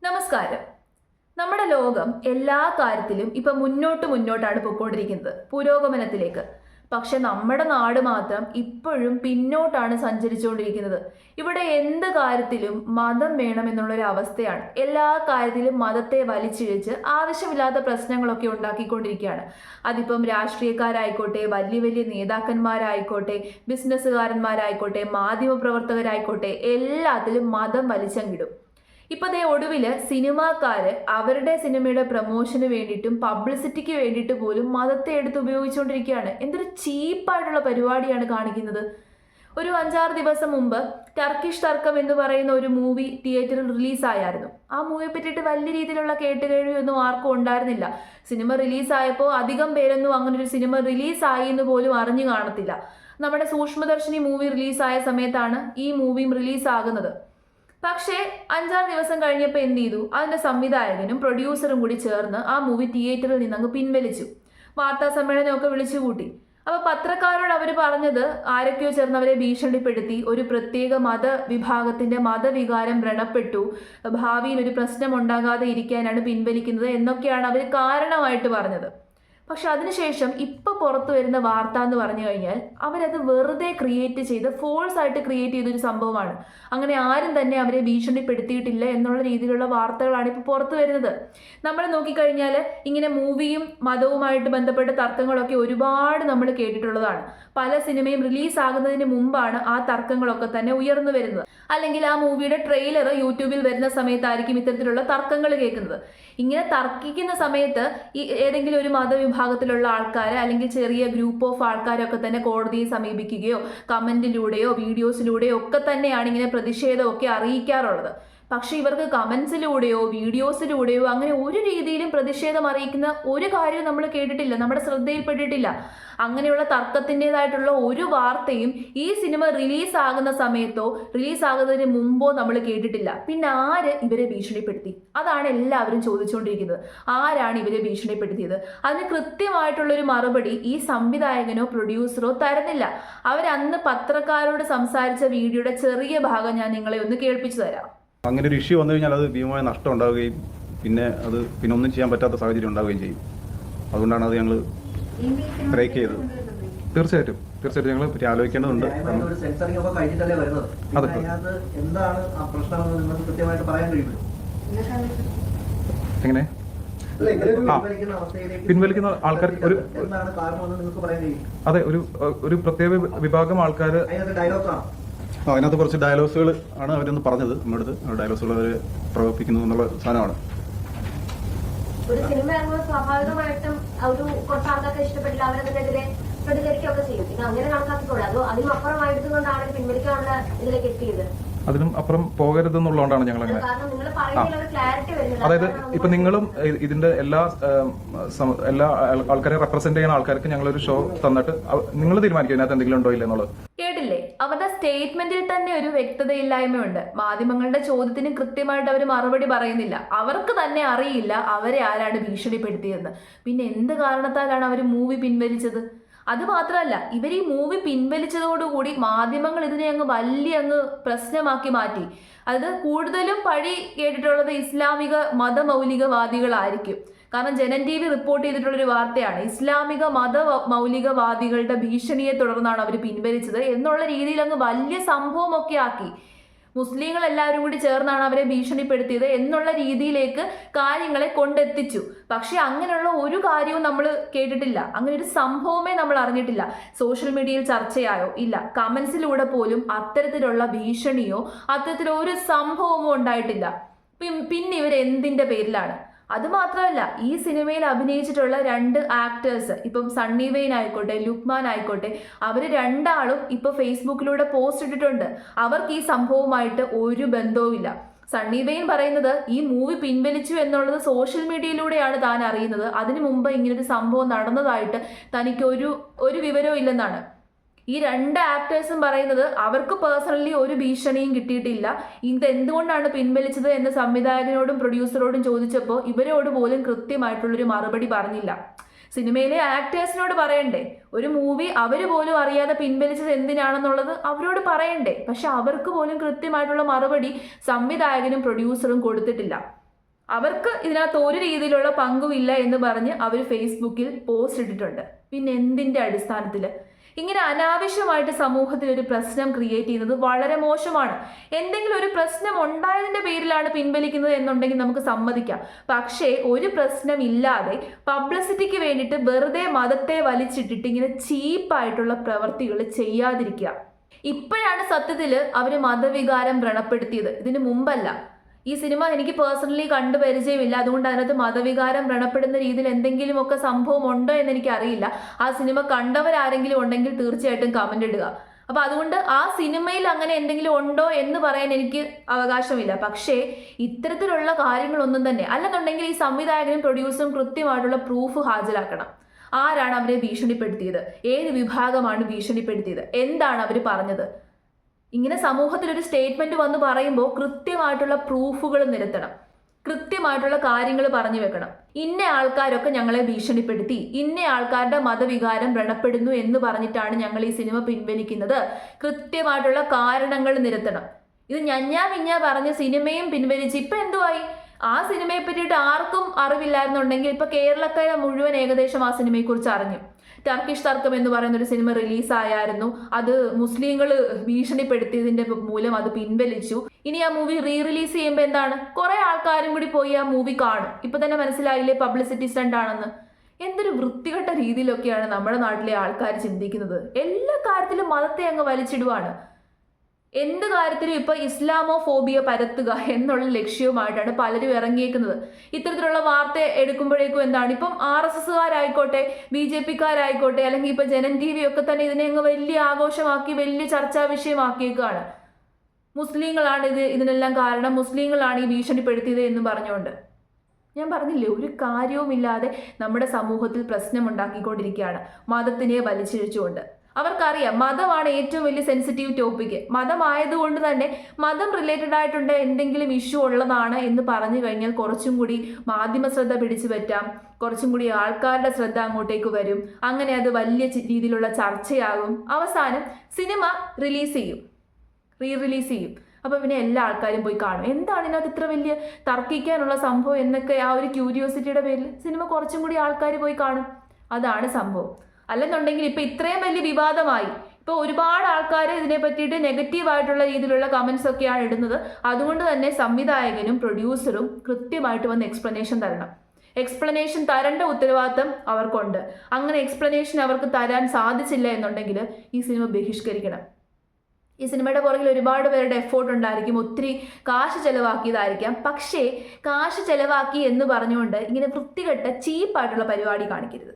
നമസ്കാരം. നമ്മുടെ ലോകം എല്ലാ കാര്യത്തിലും ഇപ്പൊ മുന്നോട്ടാണ് പോയിക്കൊണ്ടിരിക്കുന്നത്, പുരോഗമനത്തിലേക്ക്. പക്ഷെ നമ്മുടെ നാട് മാത്രം ഇപ്പോഴും പിന്നോട്ടാണ് സഞ്ചരിച്ചുകൊണ്ടിരിക്കുന്നത്. ഇവിടെ എന്ത് കാര്യത്തിലും മതം വേണം എന്നുള്ളൊരു അവസ്ഥയാണ്. എല്ലാ കാര്യത്തിലും മതത്തെ വലിച്ചിഴച്ച് ആവശ്യമില്ലാത്ത പ്രശ്നങ്ങളൊക്കെ ഉണ്ടാക്കിക്കൊണ്ടിരിക്കുകയാണ്. അതിപ്പം രാഷ്ട്രീയക്കാരായിക്കോട്ടെ, വലിയ വലിയ നേതാക്കന്മാരായിക്കോട്ടെ, ബിസിനസ്സുകാരന്മാരായിക്കോട്ടെ, മാധ്യമപ്രവർത്തകരായിക്കോട്ടെ, എല്ലാത്തിലും മതം വലിച്ചങ്ങിടും. ഇപ്പൊ ദേ ഒടുവില് സിനിമാക്കാര് അവരുടെ സിനിമയുടെ പ്രൊമോഷന് വേണ്ടിയിട്ടും പബ്ലിസിറ്റിക്ക് വേണ്ടിയിട്ട് പോലും മതത്തെ എടുത്ത് ഉപയോഗിച്ചുകൊണ്ടിരിക്കുകയാണ്. എന്തൊരു ചീപ്പായിട്ടുള്ള പരിപാടിയാണ് കാണിക്കുന്നത്. ഒരു 5-6 ദിവസം മുമ്പ് ടർക്കിഷ് തർക്കം എന്ന് പറയുന്ന ഒരു മൂവി തിയേറ്ററിൽ റിലീസായിരുന്നു. ആ മൂവിയെ പറ്റിയിട്ട് വലിയ രീതിയിലുള്ള കേട്ടുകേഴ്വിയൊന്നും ആർക്കും ഉണ്ടായിരുന്നില്ല. സിനിമ റിലീസായപ്പോൾ അധികം പേരൊന്നും അങ്ങനെ ഒരു സിനിമ റിലീസായി എന്ന് പോലും അറിഞ്ഞു കാണത്തില്ല. നമ്മുടെ സൂക്ഷ്മദർശിനി മൂവി റിലീസായ സമയത്താണ് ഈ മൂവിയും റിലീസാകുന്നത്. പക്ഷേ 5-6 ദിവസം കഴിഞ്ഞപ്പോൾ എന്ത് ചെയ്തു? അതിന്റെ സംവിധായകനും പ്രൊഡ്യൂസറും കൂടി ചേർന്ന് ആ മൂവി തിയേറ്ററിൽ നിന്ന് അങ്ങ് പിൻവലിച്ചു. വാർത്താ സമ്മേളനമൊക്കെ വിളിച്ചുകൂട്ടി. അപ്പൊ പത്രക്കാരോട് അവർ പറഞ്ഞത് ആരൊക്കെയോ ചേർന്ന് അവരെ ഭീഷണിപ്പെടുത്തി, ഒരു പ്രത്യേക മതവിഭാഗത്തിന്റെ മതവികാരം വ്രണപ്പെട്ടു, ഭാവിയിൽ ഒരു പ്രശ്നം ഉണ്ടാകാതെ ഇരിക്കാനാണ് പിൻവലിക്കുന്നത് എന്നൊക്കെയാണ് അവർ കാരണമായിട്ട് പറഞ്ഞത്. പക്ഷെ അതിനുശേഷം ഇപ്പൊ പുറത്തു വരുന്ന വാർത്ത എന്ന് പറഞ്ഞു കഴിഞ്ഞാൽ അവരത് വെറുതെ ക്രിയേറ്റ് ചെയ്ത് ഫോൾസ് ആയിട്ട് ക്രിയേറ്റ് ചെയ്തൊരു സംഭവമാണ്. അങ്ങനെ ആരും തന്നെ അവരെ ഭീഷണിപ്പെടുത്തിയിട്ടില്ല എന്നുള്ള രീതിയിലുള്ള വാർത്തകളാണ് ഇപ്പൊ പുറത്തു വരുന്നത്. നമ്മൾ നോക്കിക്കഴിഞ്ഞാൽ ഇങ്ങനെ മൂവിയും മതവുമായിട്ട് ബന്ധപ്പെട്ട തർക്കങ്ങളൊക്കെ ഒരുപാട് നമ്മൾ കേട്ടിട്ടുള്ളതാണ്. പല സിനിമയും റിലീസാകുന്നതിന് മുമ്പാണ് ആ തർക്കങ്ങളൊക്കെ തന്നെ ഉയർന്നു വരുന്നത്. അല്ലെങ്കിൽ ആ മൂവിയുടെ ട്രെയിലർ യൂട്യൂബിൽ വരുന്ന സമയത്തായിരിക്കും ഇത്തരത്തിലുള്ള തർക്കങ്ങൾ കേൾക്കുന്നത്. ഇങ്ങനെ തർക്കിക്കുന്ന സമയത്ത് ഈ ഏതെങ്കിലും ഒരു മതവിഭാഗത്തിലുള്ള ആൾക്കാർ അല്ലെങ്കിൽ ചെറിയ ഗ്രൂപ്പ് ഓഫ് ആൾക്കാരൊക്കെ തന്നെ കോടതിയെ സമീപിക്കുകയോ കമന്റിലൂടെയോ വീഡിയോസിലൂടെയോ ഒക്കെ തന്നെയാണ് ഇങ്ങനെ പ്രതിഷേധമൊക്കെ അറിയിക്കാറുള്ളത്. പക്ഷെ ഇവർക്ക് കമന്റ്സിലൂടെയോ വീഡിയോസിലൂടെയോ അങ്ങനെ ഒരു രീതിയിലും പ്രതിഷേധം അറിയിക്കുന്ന ഒരു കാര്യവും നമ്മൾ കേട്ടിട്ടില്ല, നമ്മുടെ ശ്രദ്ധയിൽപ്പെട്ടിട്ടില്ല. അങ്ങനെയുള്ള തർക്കത്തിൻ്റെതായിട്ടുള്ള ഒരു വാർത്തയും ഈ സിനിമ റിലീസാകുന്ന സമയത്തോ റിലീസാകുന്നതിന് മുമ്പോ നമ്മൾ കേട്ടിട്ടില്ല. പിന്നെ ആര് ഇവരെ ഭീഷണിപ്പെടുത്തി? അതാണ് എല്ലാവരും ചോദിച്ചുകൊണ്ടിരിക്കുന്നത്. ആരാണ് ഇവരെ ഭീഷണിപ്പെടുത്തിയത്? അതിന് കൃത്യമായിട്ടുള്ളൊരു മറുപടി ഈ സംവിധായകനോ പ്രൊഡ്യൂസറോ തരുന്നില്ല. അവരന്ന് പത്രക്കാരോട് സംസാരിച്ച വീഡിയോയുടെ ചെറിയ ഭാഗം ഞാൻ നിങ്ങളെ ഒന്ന് കേൾപ്പിച്ചു തരാം. അങ്ങനെ ഒരു ഇഷ്യൂ വന്നു കഴിഞ്ഞാൽ അത് ഭീമമായ നഷ്ടം ഉണ്ടാവുകയും പിന്നെ ഒന്നും ചെയ്യാൻ പറ്റാത്ത സാഹചര്യം ഉണ്ടാവുകയും ചെയ്യും. അതുകൊണ്ടാണ് അത് ഞങ്ങൾ ബ്രേക്ക് ചെയ്തത്. തീർച്ചയായിട്ടും ഞങ്ങൾ പറ്റി ആലോചിക്കേണ്ടതുണ്ട്. അതെ, എങ്ങനെ പിൻവലിക്കുന്ന ആൾക്കാർക്ക് അതെ ഒരു പ്രത്യേക വിഭാഗം ആൾക്കാർ അതിനകത്ത് കുറച്ച് ഡയലോഗ്സുകൾ ആണ് അവരൊന്ന് പറഞ്ഞത്. നമ്മുടെ ഡയലോഗ്സുകൾ അവർ പ്രവർത്തിക്കുന്നു എന്നുള്ള സാധനമാണ്. ഒരു സിനിമ ഇറങ്ങുമ്പോൾ സ്വാഭാവികമായിട്ടും ഒരു കുറച്ച് ആൾക്കാർക്ക് ഇഷ്ടപ്പെട്ടില്ല, അവരതിനെതിരെ പ്രതികരിക്കുകയൊക്കെ ചെയ്യും. ഇത് അങ്ങനെ കണക്കാക്കിക്കൂടെ? അതോ അതിനും അപ്പുറമായതുകൊണ്ടാണ് പിൻവലിക്കാനുള്ള ഇതിലേക്ക് എത്തിയത്? അതിനും അപ്പുറം പോകരുതെന്നുള്ളതുകൊണ്ടാണ് ഞങ്ങൾ അങ്ങനെ. അതായത് ഇപ്പൊ നിങ്ങളും ഇതിന്റെ എല്ലാ ആൾക്കാരെ റെപ്രസെന്റ് ചെയ്യുന്ന ആൾക്കാർക്ക് ഞങ്ങളൊരു ഷോ തന്നിട്ട് നിങ്ങൾ തീരുമാനിക്കും ഇതിനകത്ത് എന്തെങ്കിലും ഉണ്ടോ ഇല്ല എന്നുള്ളത്. കേട്ടില്ലേ? അവരുടെ സ്റ്റേറ്റ്മെന്റിൽ തന്നെ ഒരു വ്യക്തതയില്ലായ്മയുണ്ട്. മാധ്യമങ്ങളുടെ ചോദ്യത്തിന് കൃത്യമായിട്ട് അവർ മറുപടി പറയുന്നില്ല. അവർക്ക് തന്നെ അറിയില്ല അവരെ ആരാണ് ഭീഷണിപ്പെടുത്തിയതെന്ന്. പിന്നെ എന്ത് കാരണത്താലാണ് അവർ മൂവി പിൻവലിച്ചത്? അത് മാത്രമല്ല, ഇവർ ഈ മൂവി പിൻവലിച്ചതോടുകൂടി മാധ്യമങ്ങൾ ഇതിനെ അങ്ങ് പ്രശ്നമാക്കി മാറ്റി. അത് കൂടുതലും പഴി കേട്ടിട്ടുള്ളത് ഇസ്ലാമിക മതമൗലികവാദികളായിരിക്കും. കാരണം ജനൻ TV റിപ്പോർട്ട് ചെയ്തിട്ടുള്ളൊരു വാർത്തയാണ്, ഇസ്ലാമിക മൗലികവാദികളുടെ ഭീഷണിയെ തുടർന്നാണ് അവർ പിൻവലിച്ചത് എന്നുള്ള രീതിയിൽ അങ്ങ് വലിയ സംഭവമൊക്കെ ആക്കി. മുസ്ലിങ്ങൾ എല്ലാവരും കൂടി ചേർന്നാണ് അവരെ ഭീഷണിപ്പെടുത്തിയത് എന്നുള്ള രീതിയിലേക്ക് കാര്യങ്ങളെ കൊണ്ടെത്തിച്ചു. പക്ഷെ അങ്ങനെയുള്ള ഒരു കാര്യവും നമ്മൾ കേട്ടിട്ടില്ല. അങ്ങനെ ഒരു സംഭവമേ നമ്മൾ അറിഞ്ഞിട്ടില്ല. സോഷ്യൽ മീഡിയയിൽ ചർച്ചയായോ ഇല്ല. കമന്റ്സിലൂടെ പോലും അത്തരത്തിലുള്ള ഭീഷണിയോ അത്തരത്തിലൊരു സംഭവമോ ഉണ്ടായിട്ടില്ല. പിന്നെ ഇവർ എന്തിന്റെ പേരിലാണ്? അതുമാത്രമല്ല, ഈ സിനിമയിൽ അഭിനയിച്ചിട്ടുള്ള 2 ആക്ടേഴ്സ്, ഇപ്പം സണ്ണി വെയിൻ ആയിക്കോട്ടെ ലുക്മാൻ ആയിക്കോട്ടെ, അവർ രണ്ടാളും ഇപ്പൊ ഫേസ്ബുക്കിലൂടെ പോസ്റ്റ് ഇട്ടിട്ടുണ്ട്. അവർക്ക് ഈ സംഭവവുമായിട്ട് ഒരു ബന്ധവുമില്ല. സണ്ണി വെയിൻ പറയുന്നത് ഈ മൂവി പിൻവലിച്ചു എന്നുള്ളത് സോഷ്യൽ മീഡിയയിലൂടെയാണ് താൻ അറിയുന്നത്. അതിനു മുമ്പ് ഇങ്ങനൊരു സംഭവം നടന്നതായിട്ട് തനിക്ക് ഒരു വിവരവും ഇല്ലെന്നാണ്. ഈ 2 ആക്ടേഴ്സും പറയുന്നത് അവർക്ക് പേഴ്സണലി ഒരു ഭീഷണിയും കിട്ടിയിട്ടില്ല. ഇത് എന്തുകൊണ്ടാണ് പിൻവലിച്ചത് എന്ന് സംവിധായകനോടും പ്രൊഡ്യൂസറോടും ചോദിച്ചപ്പോൾ ഇവരോട് പോലും കൃത്യമായിട്ടുള്ളൊരു മറുപടി പറഞ്ഞില്ല. സിനിമയിലെ ആക്ടേഴ്സിനോട് പറയണ്ടേ? ഒരു മൂവി അവർ പോലും അറിയാതെ പിൻവലിച്ചത് എന്തിനാണെന്നുള്ളത് അവരോട് പറയണ്ടേ? പക്ഷെ അവർക്ക് പോലും കൃത്യമായിട്ടുള്ള മറുപടി സംവിധായകനും പ്രൊഡ്യൂസറും കൊടുത്തിട്ടില്ല. അവർക്ക് ഇതിനകത്ത് ഒരു രീതിയിലുള്ള പങ്കുമില്ല എന്ന് പറഞ്ഞ് അവർ ഫേസ്ബുക്കിൽ പോസ്റ്റ് ഇട്ടിട്ടുണ്ട്. പിന്നെ എന്തിൻ്റെ അടിസ്ഥാനത്തിൽ ഇങ്ങനെ അനാവശ്യമായിട്ട് സമൂഹത്തിൽ ഒരു പ്രശ്നം ക്രിയേറ്റ് ചെയ്യുന്നത് വളരെ മോശമാണ്. എന്തെങ്കിലും ഒരു പ്രശ്നം ഉണ്ടായതിൻ്റെ പേരിലാണ് പിൻവലിക്കുന്നത് എന്നുണ്ടെങ്കിൽ നമുക്ക് സമ്മതിക്കാം. പക്ഷേ ഒരു പ്രശ്നമില്ലാതെ പബ്ലിസിറ്റിക്ക് വേണ്ടിയിട്ട് വെറുതെ മതത്തെ വലിച്ചിട്ടിട്ട് ഇങ്ങനെ ചീപ്പായിട്ടുള്ള പ്രവർത്തികൾ ചെയ്യാതിരിക്കുക. ഇപ്പോഴാണ് സത്യത്തിൽ അവർ മതവികാരം വ്രണപ്പെടുത്തിയത്, ഇതിനു മുമ്പല്ല. ഈ സിനിമ എനിക്ക് പേഴ്സണലി കണ്ടു പരിചയമില്ല, അതുകൊണ്ട് അതിനകത്ത് മതവികാരം വ്രണപ്പെടുന്ന രീതിയിൽ എന്തെങ്കിലുമൊക്കെ സംഭവം ഉണ്ടോ എന്ന് എനിക്കറിയില്ല. ആ സിനിമ കണ്ടവരാരെങ്കിലും ഉണ്ടെങ്കിൽ തീർച്ചയായിട്ടും കമൻ്റ് ഇടുക. അപ്പോൾ അതുകൊണ്ട് ആ സിനിമയിൽ അങ്ങനെ എന്തെങ്കിലും ഉണ്ടോ എന്ന് പറയാൻ എനിക്ക് അവകാശമില്ല. പക്ഷേ ഇത്തരത്തിലുള്ള കാര്യങ്ങളൊന്നും തന്നെ അല്ലെന്നുണ്ടെങ്കിൽ ഈ സംവിധായകനും പ്രൊഡ്യൂസറും കൃത്യമായിട്ടുള്ള പ്രൂഫ് ഹാജരാക്കണം. ആരാണ് അവരെ ഭീഷണിപ്പെടുത്തിയത്, ഏത് വിഭാഗമാണ് ഭീഷണിപ്പെടുത്തിയത്, എന്താണ് അവർ പറഞ്ഞത്. ഇങ്ങനെ സമൂഹത്തിൽ ഒരു സ്റ്റേറ്റ്മെന്റ് വന്ന് പറയുമ്പോൾ കൃത്യമായിട്ടുള്ള പ്രൂഫുകൾ നിരത്തണം, കൃത്യമായിട്ടുള്ള കാര്യങ്ങൾ പറഞ്ഞു വെക്കണം. ഇന്ന ആൾക്കാരൊക്കെ ഞങ്ങളെ ഭീഷണിപ്പെടുത്തി, ഇന്ന ആൾക്കാരുടെ മതവികാരം വ്രണപ്പെടുന്നു എന്ന് പറഞ്ഞിട്ടാണ് ഞങ്ങൾ ഈ സിനിമ പിൻവലിക്കുന്നത്. കൃത്യമായിട്ടുള്ള കാരണങ്ങൾ നിരത്തണം. ഇത് ഞഞ്ഞാ പറഞ്ഞ് സിനിമയും പിൻവലിച്ച് ഇപ്പം എന്തുവായി? ആ സിനിമയെ പറ്റിയിട്ട് ആർക്കും അറിവില്ലായിരുന്നുണ്ടെങ്കിൽ ഇപ്പൊ കേരളക്കാരെ മുഴുവൻ ഏകദേശം ആ സിനിമയെക്കുറിച്ച് അറിഞ്ഞു. ടർക്കിഷ് തർക്കം എന്ന് പറയുന്ന ഒരു സിനിമ റിലീസായിരുന്നു. അത് മുസ്ലിങ്ങൾ ഭീഷണിപ്പെടുത്തിയതിന്റെ മൂലം അത് പിൻവലിച്ചു. ഇനി ആ മൂവി റിലീസ് ചെയ്യുമ്പോൾ എന്താണ്, കുറെ ആൾക്കാരും കൂടി പോയി ആ മൂവി കാണും. ഇപ്പൊ തന്നെ മനസ്സിലായില്ലേ പബ്ലിസിറ്റി സ്റ്റണ്ട് ആണെന്ന്. എന്തൊരു വൃത്തികെട്ട രീതിയിലൊക്കെയാണ് നമ്മുടെ നാട്ടിലെ ആൾക്കാർ ചിന്തിക്കുന്നത്. എല്ലാ കാര്യത്തിലും മതത്തെ അങ്ങ് വലിച്ചിടുവാണ്. എന്ത് കാര്യത്തിലും ഇപ്പൊ ഇസ്ലാമോ ഫോബിയ പരത്തുക എന്നുള്ള ലക്ഷ്യവുമായിട്ടാണ് പലരും ഇറങ്ങിയേക്കുന്നത്. ഇത്തരത്തിലുള്ള വാർത്ത എടുക്കുമ്പോഴേക്കും എന്താണ്, ഇപ്പം RSSകാരായിക്കോട്ടെ BJPക്കാരായിക്കോട്ടെ അല്ലെങ്കിൽ ഇപ്പൊ ജനൻ TV ഒക്കെ തന്നെ ഇതിനെ അങ്ങ് വലിയ ആഘോഷമാക്കി വലിയ ചർച്ചാ വിഷയമാക്കിയേക്കാണ്. മുസ്ലിങ്ങളാണ് ഇതിനെല്ലാം കാരണം, മുസ്ലിങ്ങളാണ് ഈ ഭീഷണിപ്പെടുത്തിയത് എന്ന് പറഞ്ഞുകൊണ്ട്. ഞാൻ പറഞ്ഞില്ലേ, ഒരു കാര്യവുമില്ലാതെ നമ്മുടെ സമൂഹത്തിൽ പ്രശ്നമുണ്ടാക്കിക്കൊണ്ടിരിക്കുകയാണ് മതത്തിനെ വലിച്ചിഴിച്ചുകൊണ്ട്. അവർക്കറിയാം മതമാണ് ഏറ്റവും വലിയ സെൻസിറ്റീവ് ടോപ്പിക്ക്. മതമായതുകൊണ്ട് തന്നെ മതം റിലേറ്റഡ് ആയിട്ടുള്ള എന്തെങ്കിലും ഇഷ്യൂ ഉള്ളതാണ് എന്ന് പറഞ്ഞു കഴിഞ്ഞാൽ കുറച്ചും കൂടി മാധ്യമ ശ്രദ്ധ പിടിച്ചു പറ്റാം, കുറച്ചും കൂടി ആൾക്കാരുടെ ശ്രദ്ധ അങ്ങോട്ടേക്ക് വരും. അങ്ങനെ അത് വലിയ രീതിയിലുള്ള ചർച്ചയാകും. അവസാനം സിനിമ റിലീസ് ചെയ്യും, റിലീസ് ചെയ്യും. അപ്പോൾ പിന്നെ എല്ലാ ആൾക്കാരും പോയി കാണും. എന്താണ് ഇതിനകത്ത് ഇത്ര വലിയ തർക്കിക്കാനുള്ള സംഭവം എന്നൊക്കെ ആ ഒരു ക്യൂരിയോസിറ്റിയുടെ പേരിൽ സിനിമ കുറച്ചും കൂടി ആൾക്കാർ പോയി കാണും. അതാണ് സംഭവം. അല്ലെന്നുണ്ടെങ്കിൽ ഇപ്പൊ ഇത്രയും വലിയ വിവാദമായി, ഇപ്പൊ ഒരുപാട് ആൾക്കാർ ഇതിനെ പറ്റിയിട്ട് നെഗറ്റീവായിട്ടുള്ള രീതിയിലുള്ള കമന്റ്സ് ഒക്കെയാണ് ഇടുന്നത്. അതുകൊണ്ട് തന്നെ സംവിധായകനും പ്രൊഡ്യൂസറും കൃത്യമായിട്ട് വന്ന് എക്സ്പ്ലനേഷൻ തരണം. എക്സ്പ്ലനേഷൻ തരേണ്ട ഉത്തരവാദിത്തം അവർക്കുണ്ട്. അങ്ങനെ എക്സ്പ്ലനേഷൻ അവർക്ക് തരാൻ സാധിച്ചില്ല എന്നുണ്ടെങ്കിൽ ഈ സിനിമ ബഹിഷ്കരിക്കണം. ഈ സിനിമയുടെ പുറകിൽ ഒരുപാട് പേരുടെ എഫേർട്ട് ഉണ്ടായിരിക്കും, ഒത്തിരി കാശ് ചെലവാക്കിയതായിരിക്കാം. പക്ഷേ കാശ് ചെലവാക്കി എന്ന് പറഞ്ഞുകൊണ്ട് ഇങ്ങനെ വൃത്തികെട്ട ചീപ്പായിട്ടുള്ള പരിപാടി കാണിക്കരുത്.